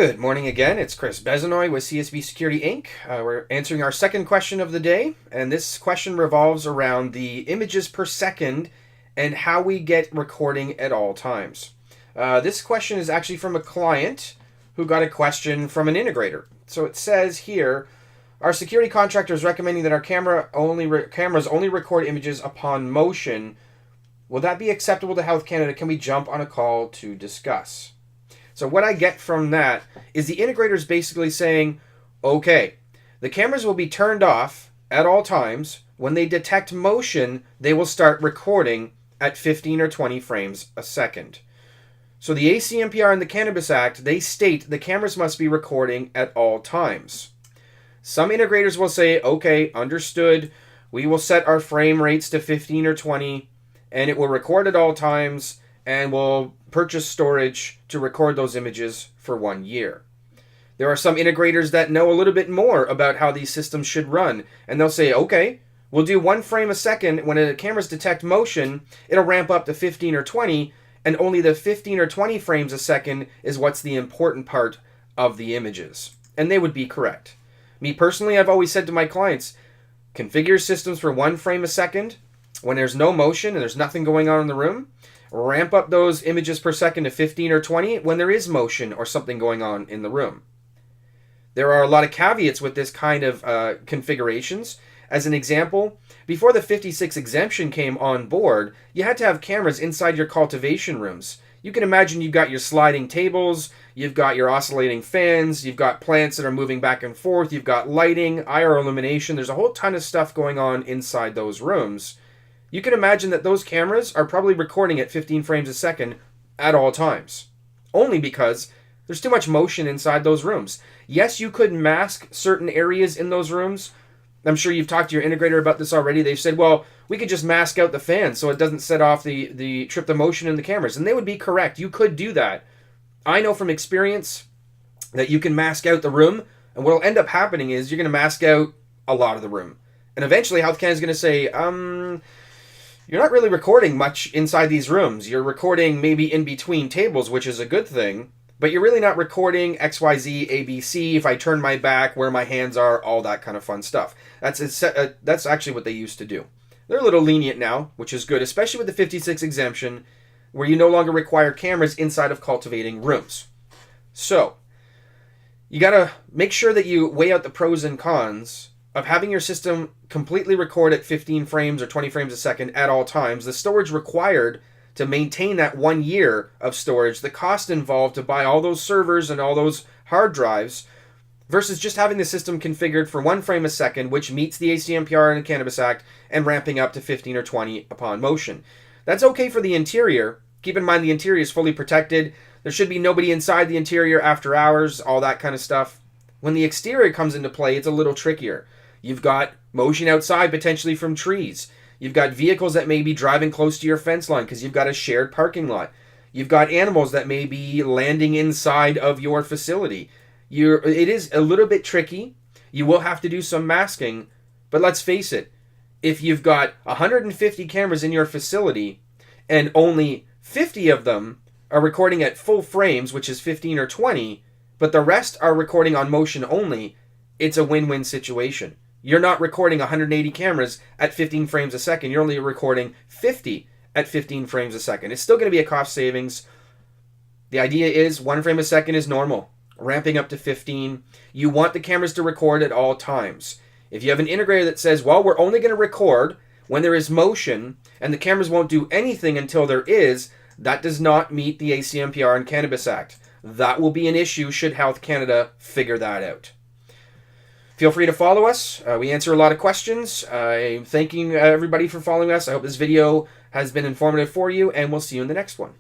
Good morning again. It's Chris Bezanoy with CSB Security Inc. We're answering our second question of the day, and this question revolves around the images per second and how we get recording at all times. This question is actually from a client who got a question from an integrator. So it says here, our security contractor is recommending that our cameras only record images upon motion. Will that be acceptable to Health Canada? Can we jump on a call to discuss? So what I get from that is the integrator is basically saying, okay, the cameras will be turned off at all times. When they detect motion, they will start recording at 15 or 20 frames a second. So the ACMPR and the Cannabis Act, they state the cameras must be recording at all times. Some integrators will say, okay, understood. We will set our frame rates to 15 or 20, and it will record at all times, and we'll purchase storage to record those images for 1 year. There are some integrators that know a little bit more about how these systems should run, and they'll say, okay, we'll do 1 frame a second. When the cameras detect motion, it'll ramp up to 15 or 20, and only the 15 or 20 frames a second is what's the important part of the images. And they would be correct. Me personally, I've always said to my clients, configure systems for 1 frame a second when there's no motion and there's nothing going on in the room. Ramp up those images per second to 15 or 20 when there is motion or something going on in the room. There are a lot of caveats with this kind of configurations. As an example, before the 56 exemption came on board, you had to have cameras inside your cultivation rooms. You can imagine you've got your sliding tables, you've got your oscillating fans, you've got plants that are moving back and forth, you've got lighting, IR illumination. There's a whole ton of stuff going on inside those rooms. You can imagine that those cameras are probably recording at 15 frames a second at all times. Only because there's too much motion inside those rooms. Yes, you could mask certain areas in those rooms. I'm sure you've talked to your integrator about this already. They've said, well, we could just mask out the fan so it doesn't set off the trip the motion in the cameras. And they would be correct. You could do that. I know from experience that you can mask out the room. And what will end up happening is you're going to mask out a lot of the room. And eventually Health Canada is going to say, you're not really recording much inside these rooms. You're recording maybe in between tables, which is a good thing, but you're really not recording XYZ, ABC, if I turn my back, where my hands are, all that kind of fun stuff. That's actually what they used to do. They're a little lenient now, which is good, especially with the 56 exemption, where you no longer require cameras inside of cultivating rooms. So, you got to make sure that you weigh out the pros and cons of having your system completely record at 15 frames or 20 frames a second at all times, the storage required to maintain that 1 year of storage, the cost involved to buy all those servers and all those hard drives, versus just having the system configured for 1 frame a second, which meets the ACMPR and the Cannabis Act, and ramping up to 15 or 20 upon motion. That's okay for the interior. Keep in mind the interior is fully protected. There should be nobody inside the interior after hours, all that kind of stuff. When the exterior comes into play, it's a little trickier. You've got motion outside potentially from trees. You've got vehicles that may be driving close to your fence line because you've got a shared parking lot. You've got animals that may be landing inside of your facility. It is a little bit tricky. You will have to do some masking, but let's face it. If you've got 150 cameras in your facility and only 50 of them are recording at full frames, which is 15 or 20, but the rest are recording on motion only, it's a win-win situation. You're not recording 180 cameras at 15 frames a second. You're only recording 50 at 15 frames a second. It's still going to be a cost savings. The idea is 1 frame a second is normal. Ramping up to 15. You want the cameras to record at all times. If you have an integrator that says, well, we're only going to record when there is motion and the cameras won't do anything until there is, that does not meet the ACMPR and Cannabis Act. That will be an issue should Health Canada figure that out. Feel free to follow us. We answer a lot of questions. I'm thanking everybody for following us. I hope this video has been informative for you, and we'll see you in the next one.